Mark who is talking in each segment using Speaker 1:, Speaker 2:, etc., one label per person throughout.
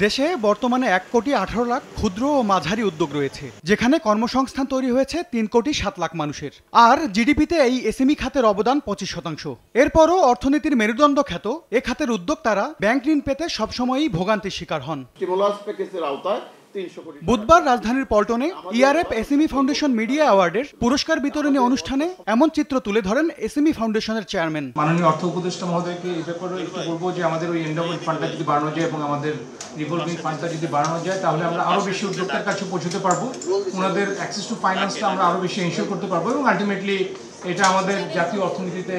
Speaker 1: দেশে বর্তমানে 1,18,00,000 ক্ষুদ্র ও মাঝারি উদ্যোগ রয়েছে, যেখানে কর্মসংস্থান তৈরি হয়েছে 3,07,00,000 মানুষের। আর জিডিপিতে এই এসএমই খাতের অবদান 25%। এরপরও অর্থনীতির মেরুদণ্ড খ্যাত এ খাতের উদ্যোক্তারা ব্যাংক ঋণ পেতে সবসময়ই ভোগান্তির শিকার হন। বুধবার রাজধানীর পল্টনে ইআরএফ এসএমই ফাউন্ডেশন মিডিয়া অ্যাওয়ার্ডের পুরস্কার বিতরণী অনুষ্ঠানে এমন চিত্র তুলে ধরেন এসএমই ফাউন্ডেশনের চেয়ারম্যান।
Speaker 2: মাননীয় অর্থ উপদেষ্টা মহোদয়কে এই ব্যাপারে একটু বলবো যে আমাদের ওই এন্ডাওমেন্ট ফান্ডটা যদি বাড়ানো যায় এবং আমাদের রিভলভিং ফান্ডটা যদি বাড়ানো যায়, তাহলে আমরা আরো বেশি উদ্যোক্তার কাছে পৌঁছতে পারবো, ওনাদের অ্যাক্সেস টু ফাইন্যান্সটা আমরা আরো বেশি এনশিওর করতে পারবো এবং আলটিমেটলি এটা আমাদের জাতীয় অর্থনীতিতে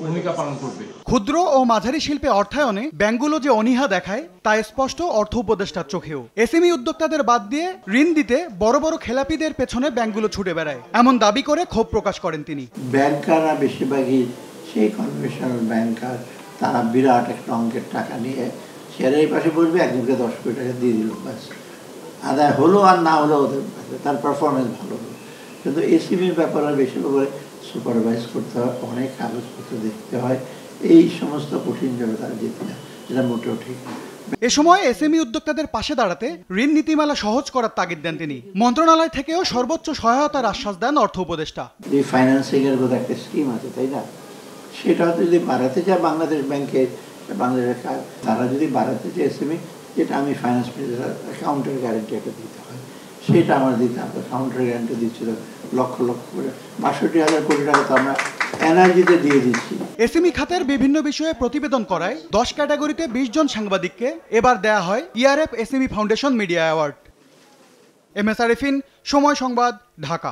Speaker 2: ভূমিকা পালন করবে।
Speaker 1: ক্ষুদ্র ও মাঝারি শিল্পে অর্থায়নে ব্যাংকগুলো যে অনীহা দেখায় তা স্পষ্ট অর্থ উপদেষ্টার চোখেও। এসএমই উদ্যোক্তাদের বাদ দিয়ে ঋণ দিতে বড় বড় খেলাপিদের পেছনে ব্যাংকগুলো ছুটে বেড়ায়, এমন দাবি করে ক্ষোভ প্রকাশ করেন তিনি।
Speaker 3: ব্যাংকাররা বেশিরভাগই সেই কনভেনশনাল ব্যাংকার, তারা বিরাট একটা অঙ্কের টাকা নিয়ে শেয়ারের পাশে বসবে, একজনকে 10 কোটি টাকা দিয়ে দিল, ব্যাস আদায় হলো আর না হলো ওদের তার পারফরমেন্স ভালো হলো। কিন্তু এসএমইর ব্যাপারে বেশিরভাগ সুপারভাইজ করতে হয়, অনেক কাগজপত্র দেখতে হয়, এই সমস্ত কঠিন জন্য তারা যেতে না, যেটা মোটেও ঠিক না।
Speaker 1: এ সময় এসএমই উদ্যোক্তাদের পাশে দাঁড়াতে ঋণ নীতিমালা সহজ করার তাগিদ দেন তিনি। মন্ত্রণালয় থেকেও সর্বোচ্চ সহায়তার আশ্বাস দেন অর্থ উপদেষ্টা।
Speaker 3: রিফাইন্যান্সিং এর মধ্যে একটা স্কিম আছে, তাই না? সেটা হয়তো যদি বাড়াতে চায় বাংলাদেশ ব্যাংকের, বাংলাদেশের তারা যদি বাড়াতে চায় এসএমই, যেটা আমি ফাইন্যান্স মিনিস্টার কাউন্টার গ্যারান্টি একটা দিতে হয়, সেটা আমার দিতে হবে। কাউন্টার গ্যারান্টি দিচ্ছিল লক্ষ লক্ষ করে, 62,000 কোটি টাকা তো আমরা এনার্জিতে দিয়ে দিচ্ছি।
Speaker 1: এসএমই খাতের বিভিন্ন বিষয়ে প্রতিবেদন করায় 10 ক্যাটাগরিতে 20 জন সাংবাদিককে এবার দেয়া হয় ERF SME foundation media award. MS Arifin, সময় সংবাদ, ঢাকা।